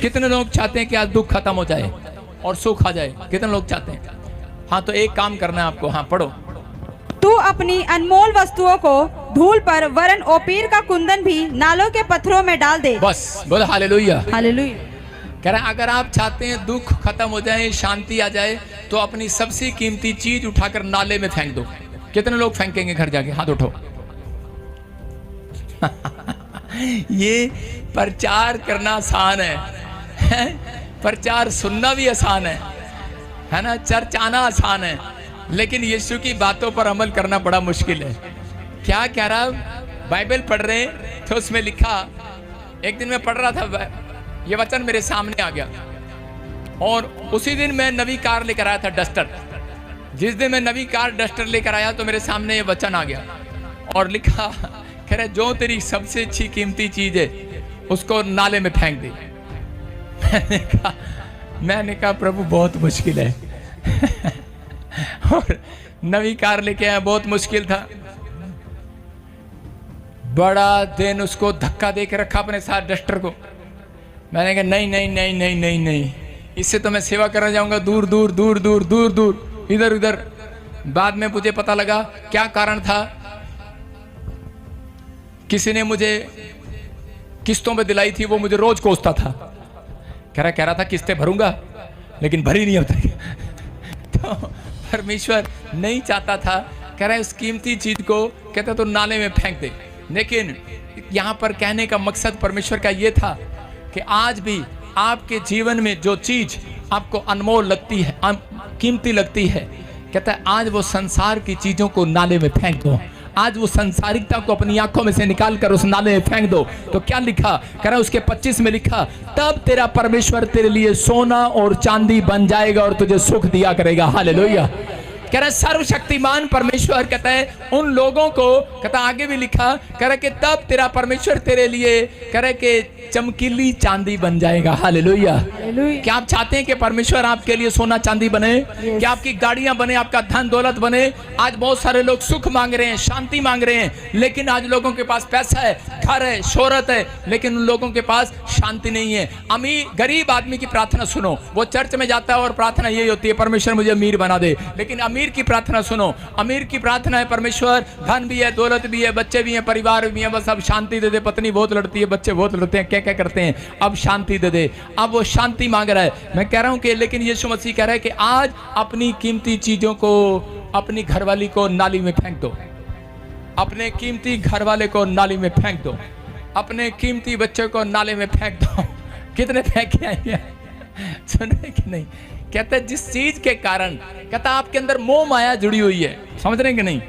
कितने लोग चाहते हैं कि आज दुख खत्म हो जाए और सुख आ जाए? कितने लोग चाहते हैं? हाँ, तो एक काम करना है आपको। हाँ, पढ़ो। तू अपनी अनमोल वस्तुओं को धूल पर वरन ओपीर का कुंदन भी नालों के पत्थरों में डाल दे। बस बोलो हालेलुया। हालेलुया। कह रहा है अगर आप चाहते हैं दुख खत्म हो जाए, शांति आ जाए, तो अपनी सबसे कीमती चीज उठाकर नाले में फेंक दो। कितने लोग फेंकेंगे घर जाके? हाथ उठो। ये प्रचार करना आसान है, प्रचार सुनना भी आसान है ना, चर्च आना आसान है, लेकिन यीशु की बातों पर अमल करना बड़ा मुश्किल है। क्या कह रहा? बाइबल पढ़ रहे तो उसमें लिखा, एक दिन मैं पढ़ रहा था, ये वचन मेरे सामने आ गया, और उसी दिन मैं नवी कार लेकर आया था, डस्टर। जिस दिन मैं नवी कार डस्टर लेकर आया तो मेरे सामने ये वचन आ गया और लिखा, कह रहे जो तेरी सबसे अच्छी कीमती चीज है उसको नाले में फेंक दे। मैंने कहा प्रभु बहुत मुश्किल है। और नवी कार लेके आया, बहुत मुश्किल था। बड़ा दिन उसको धक्का दे के रखा अपने साथ डस्टर को। मैंने कहा नहीं नहीं नहीं नहीं नहीं नहीं, इससे तो मैं सेवा करने जाऊंगा दूर दूर दूर दूर दूर दूर, इधर उधर। बाद में मुझे पता लगा क्या कारण था। किसी ने मुझे किस्तों पे दिलाई थी, वो मुझे रोज कोसता था। कह रहा था किस्तें भरूंगा, लेकिन भरी नहीं अब तक। तो परमेश्वर नहीं चाहता था, कह रहा है उस कीमती चीज को कहता तो नाले में फेंक दे। लेकिन यहां पर कहने का मकसद परमेश्वर का यह था कि आज भी आपके जीवन में जो चीज आपको अनमोल लगती है, कीमती लगती है, कहता है आज वो संसार की चीजों को नाले में फेंक दो। आज वो संसारिकता को अपनी आंखों में से निकाल कर उस नाले में फेंक दो। तो क्या लिखा? कह रहा उसके 25 में लिखा, तब तेरा परमेश्वर तेरे लिए सोना और चांदी बन जाएगा और तुझे सुख दिया करेगा। हालेलुया। कह रहा सर्वशक्तिमान परमेश्वर कहता है उन लोगों को, कहता आगे भी लिखा, कह रहा कि तब तेरा परमेश्वर तेरे लिए, कह रहा कि चमकीली चांदी बन जाएगा। हालेलुया। क्या आप चाहते हैं कि परमेश्वर आपके लिए सोना चांदी बने? क्या आपकी गाड़ियां बने, आपका धन दौलत बने? आज बहुत सारे लोग सुख मांग रहे हैं, शांति मांग रहे हैं, लेकिन आज लोगों के पास पैसा है, घर है, शोहरत है, लेकिन उन लोगों के पास शांति नहीं है। अमीर गरीब आदमी की प्रार्थना सुनो, वो चर्च में जाता है और प्रार्थना यही होती है, परमेश्वर मुझे अमीर बना दे। लेकिन अमीर की प्रार्थना सुनो, अमीर की प्रार्थना है, परमेश्वर धन भी है, दौलत भी है, बच्चे भी हैं, परिवार भी है, बस अब शांति दे दे। पत्नी बहुत लड़ती है, बच्चे बहुत लड़ते हैं, क्या करते हैं, अब शांति दे दे। अब वो शांति मांग रहा है। मैं कह रहा हूं कि लेकिन यीशु मसीह कह रहा है कि आज अपनी कीमती चीजों को, अपनी घरवाली को नाली में फेंक दो, अपने कीमती घरवाले को नाली में फेंक दो, अपने कीमती बच्चे को नाले में फेंक दो। कितने फेंके आएंगे? सुन रहे कि नहीं? कहता है जिस चीज के कारण, कहता आपके अंदर मोह माया जुड़ी हुई है। समझ रहे हैं कि नहीं?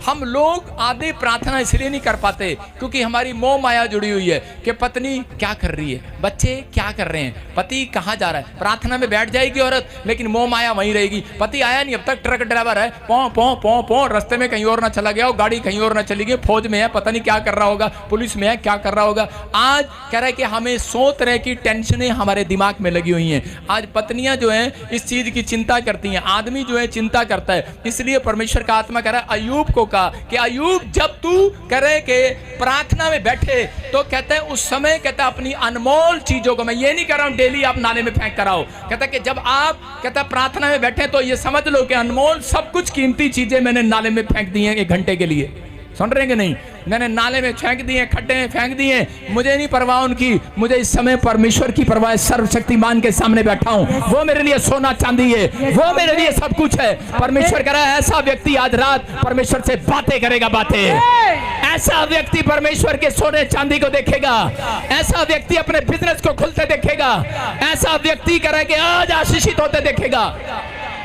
हम लोग आधे प्रार्थना इसलिए नहीं कर पाते क्योंकि हमारी मोह माया जुड़ी हुई है कि पत्नी क्या कर रही है, बच्चे क्या कर रहे हैं, पति कहाँ जा रहा है। प्रार्थना में बैठ जाएगी औरत, लेकिन मोह माया वहीं रहेगी। पति आया नहीं अब तक, ट्रक ड्राइवर है, पौ पौ पौ पौ, रास्ते में कहीं और ना चला गया हो, गाड़ी कहीं और ना चली गई, फौज में है, पता नहीं क्या कर रहा होगा, पुलिस में है, क्या कर रहा होगा। आज कह रहा है कि हमें 100 तरह की टेंशनें हमारे दिमाग में लगी हुई हैं। आज पत्नियां जो हैं इस चीज की चिंता करती हैं, आदमी जो है चिंता करता है। इसलिए परमेश्वर का आत्मा कह रहा है अय्यूब को कहा कि अय्यूब जब तू करे के प्रार्थना में बैठे तो कहते हैं उस समय, कहता है अपनी अनमोल चीजों को, मैं ये नहीं कर रहा हूं डेली आप नाले में फेंक कर आओ, कहता है कि जब आप, कहता है प्रार्थना में बैठे तो ये समझ लो कि अनमोल सब कुछ कीमती चीजें मैंने नाले में फेंक दी हैं 1 घंटे के लिए। सुन रहे हैं कि नहीं? मैंने नाले में फेंक दिए, खड्डे में फेंक दिए, मुझे नहीं परवाह उनकी, मुझे इस समय परमेश्वर की परवाह है। सर्वशक्तिमान के सामने बैठा हूं, वो मेरे लिए सोना चांदी है, वो मेरे लिए सब कुछ है। परमेश्वर कह रहा है ऐसा व्यक्ति आज रात परमेश्वर से बातें करेगा, बातें। ऐसा व्यक्ति परमेश्वर के सोने चांदी को देखेगा, ऐसा व्यक्ति अपने बिजनेस को खुलते देखेगा, ऐसा व्यक्ति कह रहा है कि आज आशीषित होते देखेगा।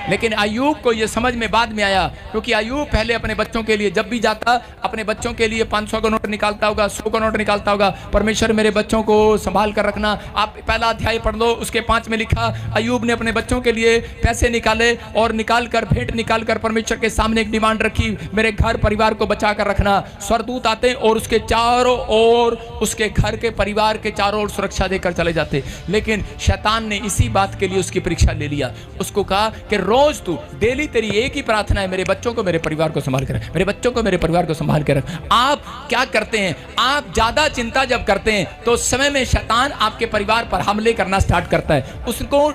लेकिन अय्यूब को यह समझ में बाद में आया, क्योंकि अय्यूब पहले अपने बच्चों के लिए जब भी जाता, अपने बच्चों के लिए 500 का नोट निकालता होगा, 100 का नोट निकालता होगा, परमेश्वर मेरे बच्चों को संभाल कर रखना। आप पहला अध्याय पढ़ लो, उसके 5 में लिखा अय्यूब ने अपने बच्चों के लिए पैसे निकाले और निकाल कर, भेंट निकाल कर परमेश्वर के सामने एक डिमांड रखी, मेरे घर परिवार को बचा कर रखना। स्वर्गदूत आते और उसके चारों ओर, उसके घर के परिवार के चारों ओर सुरक्षा देकर चले जाते। लेकिन शैतान ने इसी बात के लिए उसकी परीक्षा ले लिया। उसको कहा कि रो रोज तू डेली तेरी एक ही प्रार्थना है, मेरे बच्चों को मेरे परिवार को संभाल कर रख, मेरे बच्चों को मेरे परिवार को संभाल कर रख। आप क्या करते हैं, आप ज्यादा चिंता जब करते हैं तो उस समय में शैतान आपके परिवार पर हमले करना स्टार्ट करता है। उसको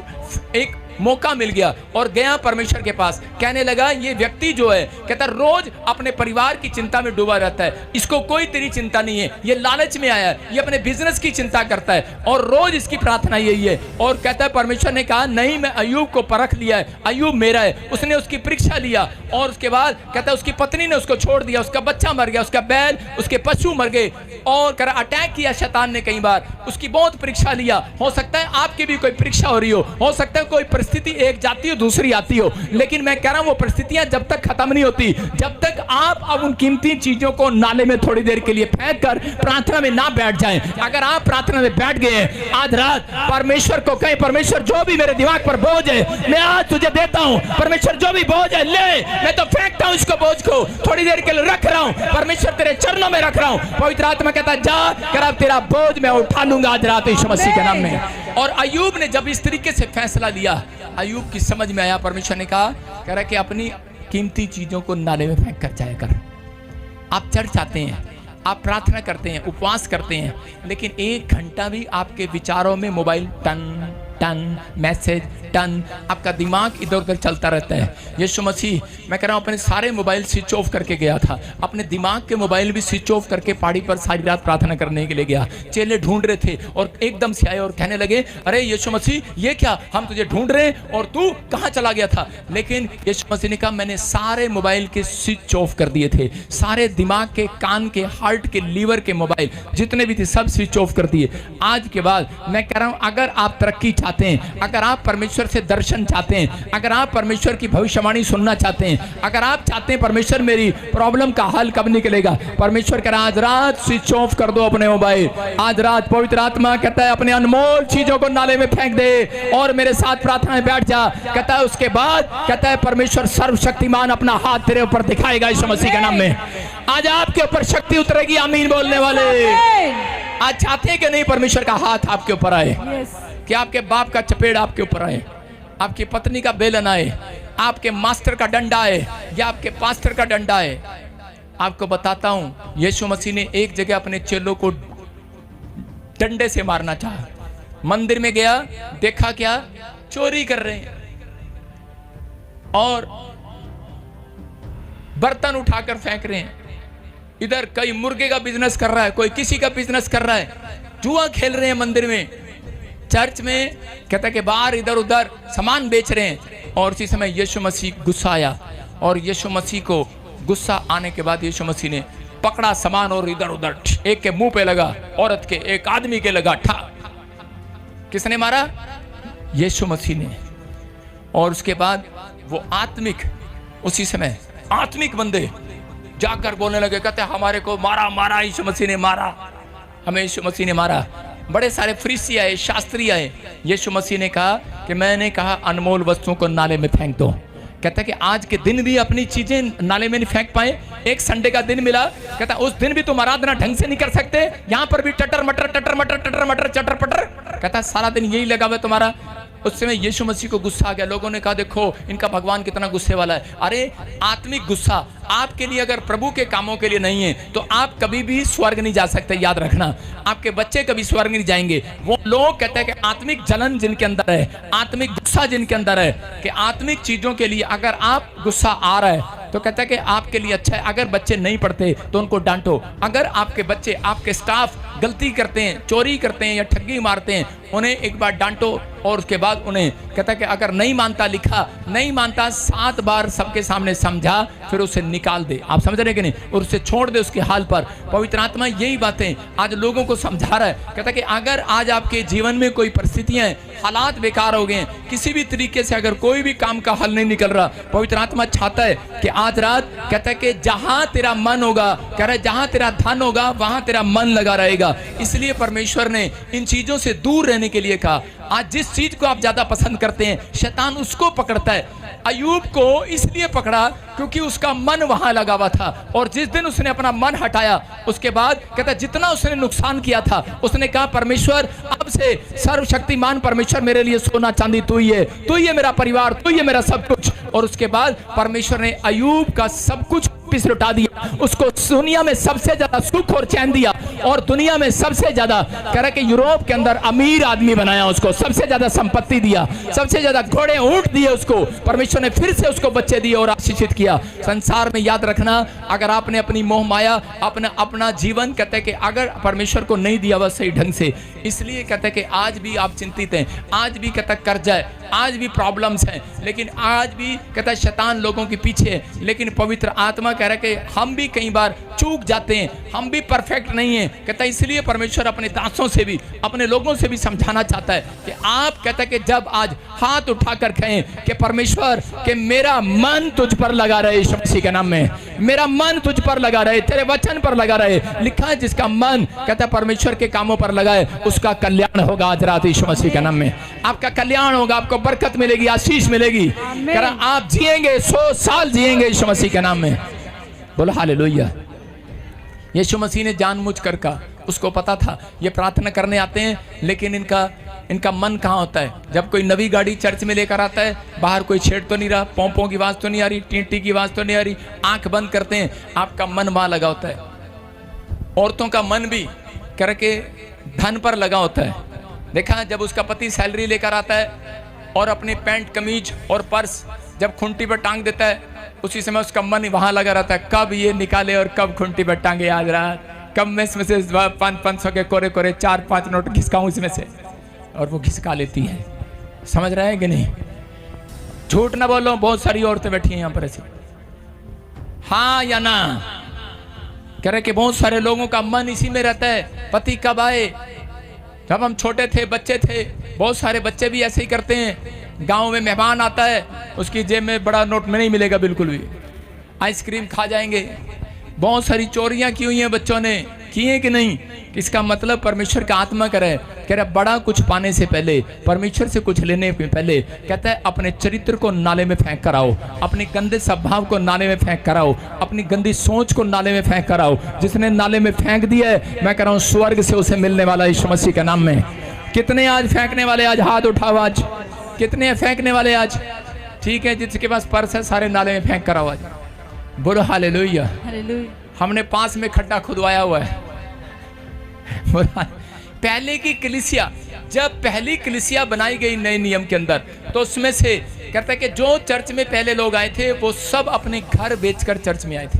एक मौका मिल गया और गया परमेश्वर के पास, कहने लगा ये व्यक्ति जो है, कहता रोज अपने परिवार की चिंता में डूबा रहता है, इसको कोई तेरी चिंता नहीं है, ये लालच में आया है, ये अपने बिजनेस की चिंता करता है और रोज इसकी प्रार्थना यही है। और कहता है परमेश्वर ने कहा नहीं, मैं अय्यूब को परख लिया है, अय्यूब मेरा है। उसने उसकी परीक्षा लिया और उसके बाद कहता है उसकी पत्नी ने उसको छोड़ दिया, उसका बच्चा मर गया, उसका बैल, उसके पशु मर गए और कर अटैक किया शैतान ने कई बार, उसकी बहुत परीक्षा लिया। हो सकता है आपकी भी कोई परीक्षा हो रही हो सकता है कोई परिस्थिति एक जाती हो दूसरी आती हो, लेकिन मैं कह रहा हूं वो परिस्थितियां जब तक खत्म नहीं होती, जब तक आप अब उन कीमती चीजों को नाले में थोड़ी देर के लिए फेंक कर प्रार्थना में ना बैठ जाएं। अगर आप प्रार्थना में बैठ गए हैं, आज रात परमेश्वर को कहें, परमेश्वर जो भी मेरे दिमाग पर बोझ है मैं आज तुझे देता हूं, परमेश्वर जो भी बोझ है ले, मैं तो फेंकता हूं इसको, बोझ को थोड़ी देर के लिए रख रहा हूं, परमेश्वर तेरे चरणों में रख रहा हूं। पवित्र आत्मा कहता है जा कर अब तेरा बोझ मैं उठा लूंगा आज रात यीशु मसीह के नाम में। और अय्यूब ने जब इस तरीके से फैसला लिया, अय्यूब की समझ में आया, परमेश्वर ने कहा, कह रहा कि अपनी कीमती चीजों को नाले में फेंक कर जाया कर। आप चर्च आते हैं, आप प्रार्थना करते हैं, उपवास करते हैं, लेकिन 1 घंटा भी आपके विचारों में मोबाइल टन टन मैसेज टन, आपका दिमाग इधर उधर चलता रहता है। यीशु मसीह, मैं कह रहा हूं अपने सारे मोबाइल स्विच ऑफ करके गया था, अपने दिमाग के मोबाइल भी स्विच ऑफ करके पहाड़ी पर सारी रात प्रार्थना करने के लिए गया। चेले ढूंढ रहे थे और एकदम से आए और कहने लगे अरे यीशु मसीह ये क्या, हम तुझे ढूंढ रहे हैं और तू कहां चला गया था। लेकिन यीशु मसीह ने कहा मैंने सारे मोबाइल के स्विच ऑफ कर दिए थे, सारे दिमाग के, कान के, हार्ट के, लीवर के मोबाइल जितने भी थे सब स्विच ऑफ कर दिए। आज के बाद मैं कह रहा हूं अगर आप तरक्की चाहते हैं, अगर आप परमेश्वर से दर्शन चाहते हैं, अगर आप परमेश्वर की भविष्यवाणी सुनना चाहते हैं, अगर आप चाहते हैं परमेश्वर मेरी प्रॉब्लम का हल कब निकलेगा, परमेश्वर कह रहा है आज रात स्विच ऑफ कर दो अपने मोबाइल। आज रात पवित्र आत्मा कहता है अपने अनमोल चीजों को नाले में फेंक दे और मेरे साथ प्रार्थना में बैठ जा। कहता है उसके बाद कहता है परमेश्वर सर्वशक्तिमान अपना हाथ तेरे ऊपर दिखाएगा यीशु मसीह के नाम में। आज आपके ऊपर शक्ति उतरेगी, आमीन बोलने वाले। आज चाहते हैं कि नहीं परमेश्वर का हाथ आपके ऊपर आए, कि आपके बाप का चपेट आपके ऊपर आए, आपकी पत्नी का बेलन आए, आपके मास्टर का डंडा आए या आपके पास्टर का डंडा आए। आपको बताता हूं यीशु मसीह ने एक जगह अपने चेलों को डंडे से मारना चाहा। मंदिर में गया, देखा क्या चोरी कर रहे हैं और बर्तन उठाकर फेंक रहे हैं। इधर कोई मुर्गे का बिजनेस कर रहा है, कोई किसी का बिजनेस कर रहा है, जुआ खेल रहे हैं मंदिर में, चर्च में कहता है कि बाहर इधर उधर सामान बेच रहे हैं। और उसी समय यीशु मसीह गुस्सा आया और यीशु मसीह को गुस्सा आने के बाद यीशु मसीह ने पकड़ा सामान और इधर उधर, एक के मुंह पे लगा, औरत के, एक आदमी के लगा, ठा। किसने मारा? यीशु मसीह ने। और उसके बाद वो आत्मिक, उसी समय आत्मिक बंदे जाकर बोलने लगे, कहते हमारे को मारा मारा, यीशु मसीह ने मारा, हमें यीशु मसीह ने मारा। बड़े सारे फरीसी आए, शास्त्री आए। यीशु मसीह ने कहा कि मैंने कहा अनमोल वस्तुओं को नाले में फेंक दो। कहता है कि आज के दिन भी अपनी चीजें नाले में नहीं फेंक पाए। एक संडे का दिन मिला, कहता उस दिन भी तुम आराधना ढंग से नहीं कर सकते, यहाँ पर भी टटर मटर टटर मटर टटर मटर चटर पटर, कहता सारा दिन यही लगा हुआ तुम्हारा। उस समय यीशु मसीह को गुस्सा आ गया। लोगों ने कहा देखो इनका भगवान कितना गुस्से वाला है। अरे आत्मिक गुस्सा आपके लिए अगर प्रभु के कामों के लिए नहीं है तो आप कभी भी स्वर्ग नहीं जा सकते, याद रखना। आपके बच्चे कभी स्वर्ग नहीं जाएंगे। वो लोग कहते हैं कि आत्मिक जलन जिनके अंदर है, आत्मिक गुस्सा जिनके अंदर है, कि आत्मिक चीजों के लिए अगर आप गुस्सा आ रहा है तो कहता है कि आपके लिए अच्छा है। अगर बच्चे नहीं पढ़ते तो उनको डांटो। अगर आपके बच्चे, आपके स्टाफ गलती करते हैं, चोरी करते हैं या ठगी मारते हैं, उन्हें एक बार डांटो और उसके बाद उन्हें कहता है कि अगर नहीं मानता, लिखा नहीं मानता, 7 बार सबके सामने समझा, फिर उसे निकाल दे। आप समझ रहे कि नहीं? और उसे छोड़ दे उसके हाल पर। पवित्र आत्मा यही बातें आज लोगों को समझा रहा है। कहता है कि अगर आज आपके जीवन में कोई परिस्थितियां, हालात बेकार हो गए, किसी भी तरीके से अगर कोई भी काम का हल नहीं निकल रहा, पवित्र आत्मा चाहता है कि आज रात कहता है कि जहां तेरा मन होगा, कह रहा है जहां तेरा धन होगा वहां तेरा मन लगा रहेगा। इसलिए परमेश्वर ने इन चीजों से दूर रहने के लिए कहा। आज जिस चीज को आप ज्यादा पसंद करते हैं, शैतान उसको पकड़ता है। अय्यूब को इसलिए पकड़ा क्योंकि उसका मन वहां लगा हुआ था, और जिस दिन उसने अपना मन हटाया उसके बाद कहता जितना उसने नुकसान किया था, उसने कहा परमेश्वर अब से सर्वशक्तिमान परमेश्वर मेरे लिए सोना चांदी तू ही है, तू ही है मेरा परिवार, तू ही है मेरा सब कुछ। और उसके बाद परमेश्वर ने अय्यूब का सब कुछ वापिस लौटा दिया, उसको दुनिया में सबसे ज्यादा सुख और चैन दिया, और दुनिया में सबसे ज्यादा कह रहा कि यूरोप के अंदर अमीर आदमी बनाया, उसको सबसे ज्यादा संपत्ति दिया, सबसे ज्यादा घोड़े ऊंट दिए उसको, परमेश्वर ने फिर से उसको बच्चे दिए और आशीषित किया। संसार में याद रखना, अगर आपने अपनी मोह माया अपना जीवन कहते हैं कि अगर परमेश्वर को नहीं दिया वह सही ढंग से, इसलिए कहते हैं कि आज भी आप चिंतित हैं, आज भी कहता कर्जा है, आज भी प्रॉब्लम्स हैं, लेकिन आज भी कहता है शैतान लोगों के पीछे है, लेकिन पवित्र आत्मा कह रहा है कि हम भी कई बार चूक जाते हैं, हम भी परफेक्ट नहीं हैं। कहता है इसलिए परमेश्वर अपने दासों से भी, अपने लोगों से भी समझाना चाहता है कि आप कहता है कि जब आज हाथ उठाकर कहें कि परमेश्वर कि मेरा मन तुझ पर लगा रहे, यीशु मसीह के नाम में मेरा मन तुझ पर लगा रहे, तेरे वचन पर लगा रहे। लिखा है जिसका मन कहता है परमेश्वर के कामों पर लगाए उसका कल्याण होगा। आज रात यीशु मसीह के नाम में आपका कल्याण होगा, आपको बरकत मिलेगी, आशीष मिलेगी, आप जिएंगे 100 साल जिएंगे यीशु मसीह के नाम में। बोलो हालेलुया। यीशु मसीह ने जानबूझकर का, उसको पता था ये प्रार्थना करने आते हैं, लेकिन इनका मन कहाँ होता है। जब कोई नवी गाड़ी चर्च में लेकर आता है, बाहर कोई छेड़ तो नहीं रहा, पोंपों की आवाज़ तो नहीं आ रही, टींटी की आवाज़ तो नहीं आ रही, आंख बंद करते हैं, आपका मन वहाँ लगा होता है। औरतों का मन भी करके धन पर लगा होता है। देखा जब उसका पति सैलरी लेकर आता है और अपने पैंट कमीज और पर्स जब खूंटी पर टांग देता है, उसी समय उसका मन वहाँ लगा रहता है, कब ये निकाले और कब खूंटी पर टांगे आज रात, कब मैं इसमें से 500 के कोरे कोरे 4-5 नोट घिसकाऊँ इसमें से, और वो घिसका लेती है। समझ रहे हैं कि नहीं? झूठ ना बोलो, बहुत सारी औरतें बैठी हैं यहाँ पर ऐसी, हाँ या ना कह रहे कि बहुत सारे लोगों का मन इसी में रहता है, पति कब आए। जब हम छोटे थे, बच्चे थे, बहुत सारे बच्चे भी ऐसे ही करते हैं। गांव में मेहमान आता है, उसकी जेब में बड़ा नोट में नहीं मिलेगा बिल्कुल भी, आइसक्रीम खा जाएंगे। बहुत सारी चोरियां की हुई हैं बच्चों ने, किए कि नहीं? इसका मतलब परमेश्वर का आत्मा करे, कह रहा बड़ा कुछ पाने से पहले, परमेश्वर से कुछ लेने से पहले कहता है अपने चरित्र को नाले में फेंक कर आओ, अपने गंदे स्वभाव को नाले में फेंक कर आओ, अपनी गंदी सोच को नाले में फेंक कर आओ। जिसने नाले में फेंक दिया है, मैं कह रहा हूँ स्वर्ग से उसे मिलने वाला यीशु मसीह के नाम में। कितने आज फेंकने वाले? आज हाथ उठाओ, आज कितने फेंकने वाले आज? ठीक है, जिसके पास पर्स है सारे नाले में फेंक कर आओ आज। बोलो हालेलुया। हमने पास में खड्डा खुदवाया हुआ है। पहले की कलीसिया, जब पहली कलीसिया बनाई गई नए नियम के अंदर, तो उसमें से कहता है कि जो चर्च में पहले लोग आए थे वो सब अपने घर बेचकर चर्च में आए थे,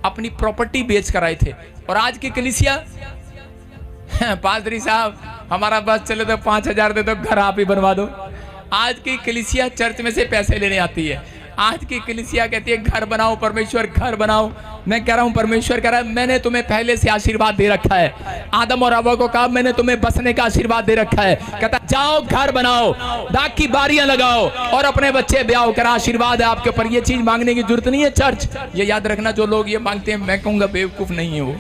अपनी प्रॉपर्टी बेच कर आए थे। और आज की कलीसिया, पादरी साहब हमारा बस चले तो 5000 दे दो, घर आप ही बनवा दो। आज की कलीसिया चर्च में से पैसे लेने आती है। आज की कलीसिया कहती है घर बनाओ परमेश्वर, घर बनाओ। मैं कह रहा हूं परमेश्वर कह रहा है मैंने तुम्हें पहले से आशीर्वाद दे रखा है। आदम और हव्वा को कहा मैंने तुम्हें बसने का आशीर्वाद दे रखा है। कहता जाओ घर बनाओ, दाग की बारियां लगाओ और अपने बच्चे ब्याह करा, आशीर्वाद है आपके ऊपर। ये चीज मांगने की जरूरत नहीं है चर्च। ये याद रखना, जो लोग ये मांगते हैं मैं कहूंगा बेवकूफ नहीं है वो।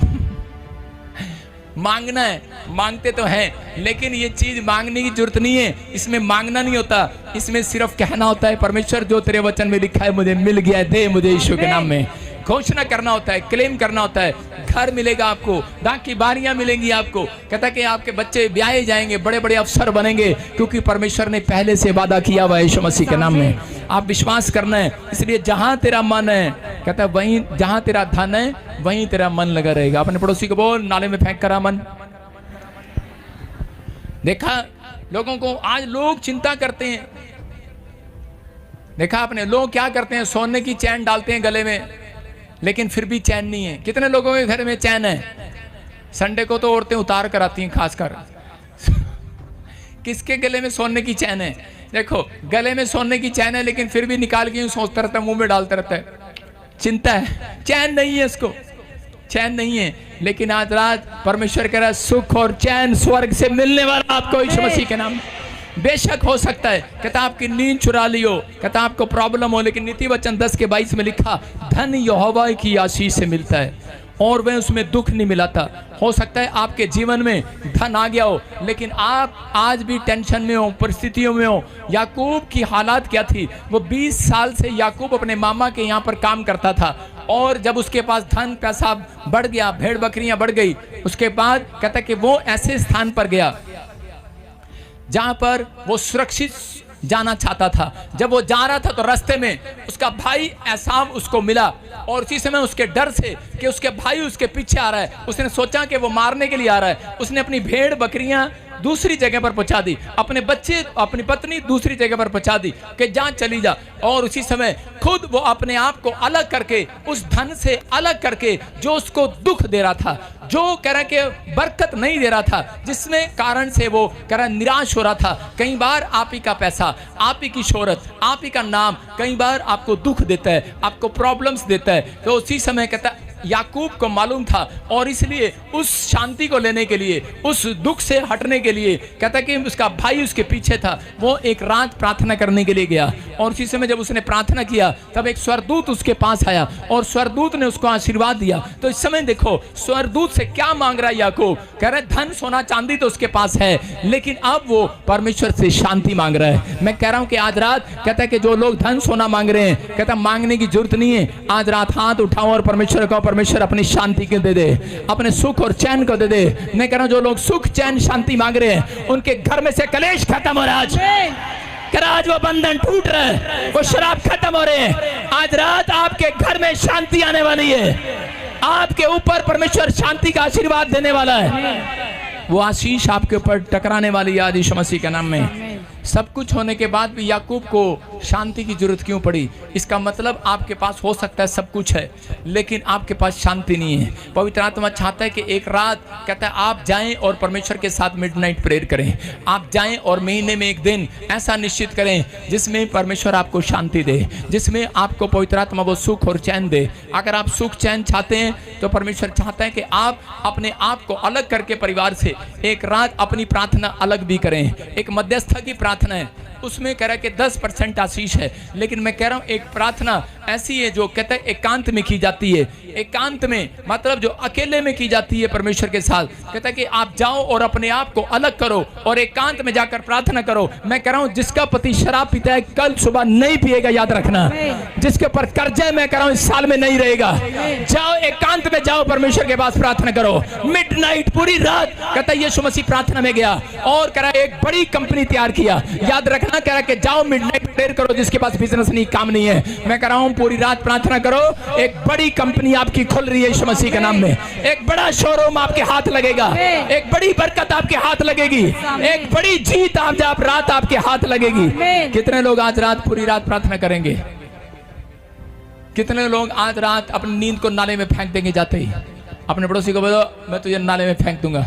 मांगना है, मांगते तो हैं, लेकिन ये चीज मांगने की जरूरत नहीं है। इसमें मांगना नहीं होता, इसमें सिर्फ कहना होता है परमेश्वर जो तेरे वचन में लिखा है मुझे मिल गया है, दे मुझे यीशु के नाम में। घोषणा करना होता है, क्लेम करना होता है। घर मिलेगा आपको, दाग की बारियां मिलेंगी आपको। कहता है कि आपके बच्चे ब्याहे जाएंगे, बड़े बड़े अफसर बनेंगे, क्योंकि परमेश्वर ने पहले से वादा किया हुआ है यीशु मसीह के नाम में। आप विश्वास करना है। इसलिए जहां तेरा मन है, कहता है वहीं, जहां तेरा धन है वहीं तेरा मन लगा रहेगा। अपने पड़ोसी को बोल नाले में फेंक करा मन। देखा लोगों को, आज लोग चिंता करते हैं। देखा आपने, लोग क्या करते हैं, सोने की चैन डालते हैं गले में, लेकिन फिर भी चैन नहीं है। कितने लोगों के घर में चैन है? संडे को तो औरतें उतार कर आती हैं खासकर। किसके गले में सोने की चैन है? देखो गले में सोने की चैन है, लेकिन फिर भी निकाल के सोचता रहता है, मुंह में डालता रहता है। चिंता है, चैन नहीं है, इसको चैन नहीं है। लेकिन आज रात परमेश्वर कह रहा है सुख और चैन स्वर्ग से मिलने वाला आपको यीशु मसीह के नाम। बेशक हो सकता है कहता आपकी नींद चुरा ली हो, कहता आपको प्रॉब्लम हो, लेकिन नीति वचन 10:22 में लिखा धन यहोवा की आशीष से मिलता है और वह उसमें दुख नहीं मिलाता। हो सकता है आपके जीवन में धन आ गया हो, लेकिन आप आज भी टेंशन में हो, परिस्थितियों में हो। याकूब की हालात क्या थी? वो 20 साल से याकूब अपने मामा के यहाँ पर काम करता था, और जब उसके पास धन पैसा बढ़ गया, भेड़ बकरियां बढ़ गई, उसके बाद कहता कि वो ऐसे स्थान पर गया जहां पर वो सुरक्षित जाना चाहता था। जब वो जा रहा था तो रास्ते में उसका भाई एसाव उसको मिला, और उसी समय उसके डर से कि उसके भाई उसके पीछे आ रहा है, उसने सोचा कि वो मारने के लिए आ रहा है। उसने अपनी भेड़ बकरियां दूसरी जगह पर पहुंचा दी, अपने बच्चे अपनी पत्नी दूसरी जगह पर पहुंचा दी कि जा चली जा। और उसी समय खुद वो अपने आप को अलग करके, उस धन से अलग करके जो उसको दुख दे रहा था, जो कह रहा कि बरकत नहीं दे रहा था, जिसमें कारण से वो कह रहा निराश हो रहा था। कई बार आप ही का पैसा, आप ही की शोहरत, आप ही का नाम कई बार आपको दुख देता है, आपको प्रॉब्लम्स देता है। तो उसी समय कहता याकूब को मालूम था, और इसलिए उस शांति को लेने के लिए, उस दुख से हटने के लिए कहता कि उसका भाई उसके पीछे था। वो एक रात प्रार्थना करने के लिए गया, और उसी समय जब उसने प्रार्थना किया तब एक स्वर्गदूत उसके पास आया, और स्वर्गदूत ने उसको आशीर्वाद दिया। तो इस समय देखो स्वर्गदूत से क्या मांग रहा है याकूब, कह रहा है धन सोना चांदी तो उसके पास है, लेकिन अब वो परमेश्वर से शांति मांग रहा है। मैं कह रहा हूं कि आज रात कहता है कि जो लोग धन सोना मांग रहे हैं, कहता मांगने की जरूरत नहीं है, आज रात हाथ उठाओ और परमेश्वर को, परमेश्वर अपनी शांति को दे दे, अपने सुख और चैन को दे दे। मैं कह रहा हूं जो लोग सुख चैन शांति मांग रहे हैं, उनके घर में से कलेश खत्म हो रहा है आज वो बंधन टूट रहा है, वो शराब खत्म हो रहे हैं। आज रात आपके घर में शांति आने वाली है, आपके ऊपर परमेश्वर शांति का आशीर्वाद देने वाला है। वो आशीष आपके ऊपर टकराने वाली है आज यीशु मसीह के नाम में। सब कुछ होने के बाद भी याकूब को शांति की जरूरत क्यों पड़ी? इसका मतलब आपके पास हो सकता है सब कुछ है, लेकिन आपके पास शांति नहीं है। पवित्र आत्मा चाहता है कि एक रात कहता है आप जाएं और परमेश्वर के साथ मिडनाइट प्रेयर करें। आप जाएं और महीने में एक दिन ऐसा निश्चित करें जिसमें परमेश्वर आपको शांति दे, जिसमें आपको पवित्र आत्मा वो सुख और चैन दे। अगर आप सुख चैन चाहते हैं तो परमेश्वर चाहता है कि आप अपने आप को अलग करके परिवार से एक रात अपनी प्रार्थना अलग भी करें। एक मध्यस्थ की प्रार्थना है, उसमें कह रहा है कि 10% आशीष है, लेकिन मैं कह रहा हूं एक प्रार्थना ऐसी है जो कहता है एकांत में की जाती है। एकांत में मतलब जो अकेले में की जाती है परमेश्वर के साथ। कहता है कि आप जाओ और अपने आप को अलग करो और एकांत में जाकर प्रार्थना करो। मैं कह रहा हूं जिसका पति शराब पीता है कल सुबह नहीं पिएगा, याद रखना। जिसके ऊपर कर्जा मैं कह रहा हूं इस साल में नहीं रहेगा। जाओ एकांत में जाओ, परमेश्वर के पास प्रार्थना करो मिडनाइट, पूरी रात। कहता है यीशु मसीह प्रार्थना में गया और कह रहा है एक बड़ी कंपनी तैयार किया। याद रखना, कह रहा है कि जाओ मिडनाइट प्रेयर करो, जिसके पास बिजनेस नहीं, काम नहीं है। मैं कह रहा हूं पूरी रात प्रार्थना करो, एक बड़ी कंपनी आपकी खुल रही है यीशु मसीह के नाम में। एक बड़ा शोरूम आपके हाथ लगेगा, एक बड़ी बरकत आपके हाथ लगेगी, एक बड़ी जीत आप रात आपके हाथ लगेगी। कितने लोग आज रात पूरी रात प्रार्थना करेंगे? कितने लोग आज रात अपनी नींद को नाले में फेंक देंगे? जाते ही अपने पड़ोसी को बोलो मैं तुझे नाले में फेंक दूंगा।